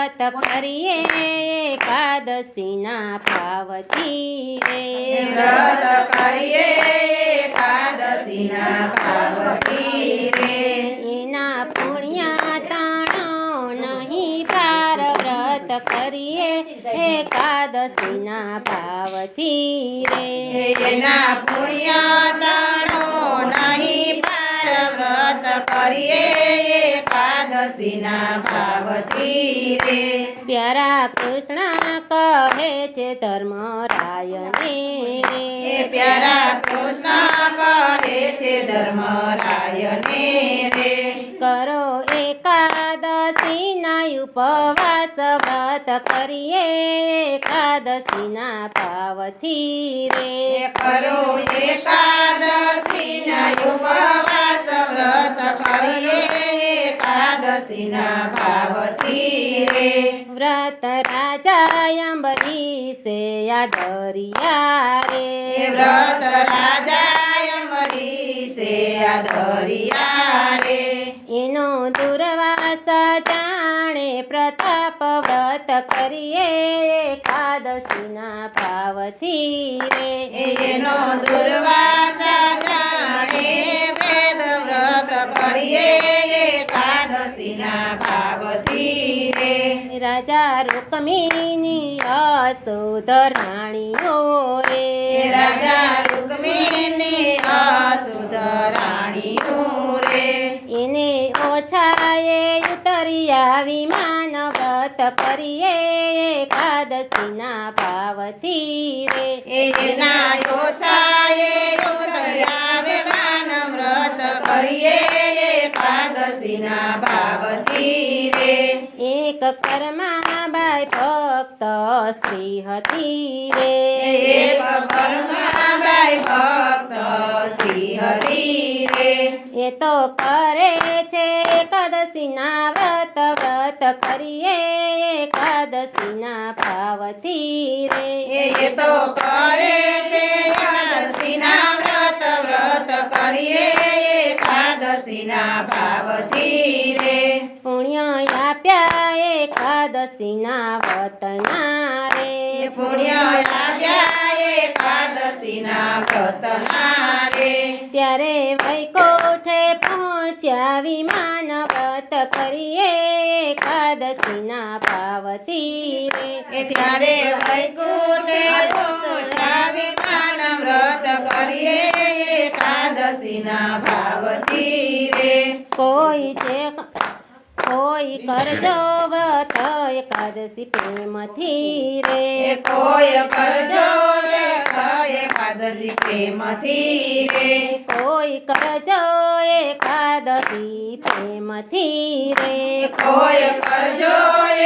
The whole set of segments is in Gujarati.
વ્રત કરીએ એકાદશીના ભાવથી રે વ્રત કરીએ એકાદશીના ભાવથી રે એના પુણ્યા તાણો નહીં પાર વ્રત કરીએ એકાદશીના ભાવથી રે એના પુણ્યા દાણો નહીં પાર વ્રત કરીએ એકાદશીના ભાવથી રે પ્યારા કૃષ્ણ કહે છે ધર્મરાયને રે પ્યારા કૃષ્ણ કહે છે ધર્મરાયને રે કરો એકાદશીના ઉપવાસ વ્રત કરીએ એકાદશીના ભાવથી રે કરો એકાદશીના ઉપવાસ વ્રત કરીએ એકાદશીના ભાવથી રે વ્રત રાજા અંબરીશે આધરિયા રે વ્રત રાજા અંબરીશે આધરિયા રે એનો દુર્વાસ જાણે પ્રતાપ વ્રત કરીએ એકાદશીના ભાવથી રે એનો દુર્વાસ જાણે વેદ વ્રત કરીએ એકાદશીના ભાવથી રે રાજા રૂકમિની અસુધરાણીઓ રે રાજા રૂકમિની અસુધરાણીનું રે એને ઓછાએ ઉતર્યા વિમાન વ્રત કરીએ એકાદશીના ભાવથી રે એના ઓછાએ ઉતર્યા વિમાન વ્રત કરીએ એકાદશીના ભાવથી રે એક કર્માબાઈ ભક્ત સ્ત્રી હતી રે એક કર્માબાઈ ભક્ત શ્રી હરિ રે એ તો કરે છે એકાદશીના વ્રત કરીએ એકાદશીના ભાવથી રે એ તો કરે છે એકાદશીના વ્રત કરીએ એકાદશીના ભાવથી રે પુણ્ય આપ્યા એકાદશીના વતના રે પુણ્ય આપ્યા એકાદશીના વ્રતના રે ત્યારે વૈકુંઠે પહોંચ્યા વિમાન વ્રત કરીએ એકાદશીના ભાવથી રે ત્યારે વૈકુંઠે પહોંચ્યા વિમાન વ્રત કરીએ એકાદશીના ભાવથી રે કોઈ કરજો વ્રત એકાદશી પ્રેમથી રે કોઈ કરજો વ્રત એકાદશી પ્રેમથી રે કોઈ કરજો એકાદશી પ્રેમથી રે કોઈ કરજો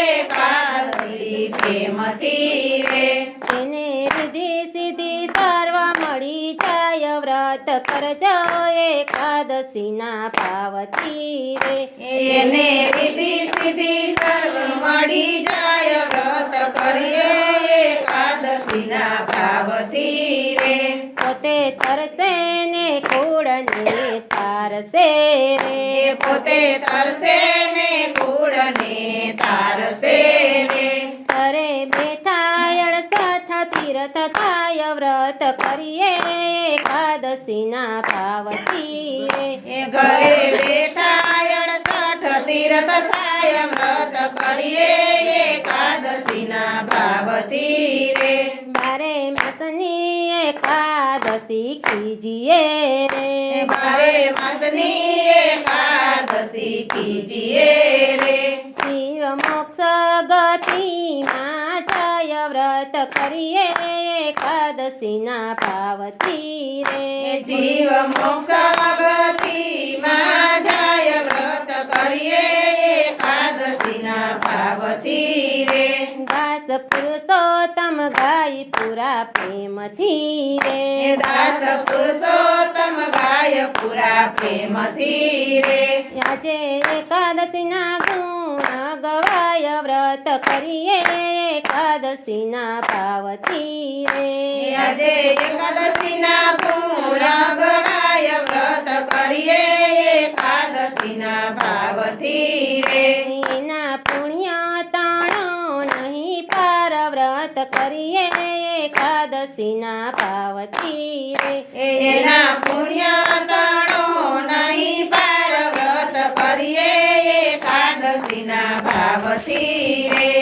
એકાદશી પ્રેમથી રે એને રિદ્ધિ સિદ્ધિ સર્વ મળી જાય વ્રત કરજો એકાદશીના ભાવથી રે એને રિદ્ધિ સિદ્ધિ સર્વ મળી જાય વ્રત કરીએ એકાદશીના ભાવથી રે પોતે તરસે ને કુળને તારસે રે પોતે તરસે ને કુળને તારસે રે ઘરે બેઠા 68 તીર્થ થાય વ્રત કરીએ એકાદશીના ભાવથી રે ઘરે બેઠા 68 તીર્થ થાય વ્રત કરીએ એકાદશીના ભાવથી રે બારે માસની એકાદશી કીજીએ રે બારે માસની એકાદશી કીજીએ રે જીવ મોક્ષ ગતિમાં જાય વ્રત કરીએ એકાદશીના ભાવથી રે જીવ મોક્ષ ગતિમાં જાય વ્રત કરીએ એકાદશીના ભાવથી રે દાસ પુરુષોત્તમ ગાય પૂરા પ્રેમથી રે દાસ પુરુષોત્તમ ગાય પૂરા પ્રેમથી રે આજે એકાદશીના ગુણ ગવાય વ્રત કરીએ એકાદશીના ભાવથી રે આજે એકાદશીના ગુણ ગણાય વ્રત કરીએ એકાદશીના ભાવથી રે એના પુણ્ય તાણ કરીએ એકાદશીના પાવથી રે એના પુણ્ય તણો નહીં પાર વ્રત કરીએ એકાદશીના ભાવથી રે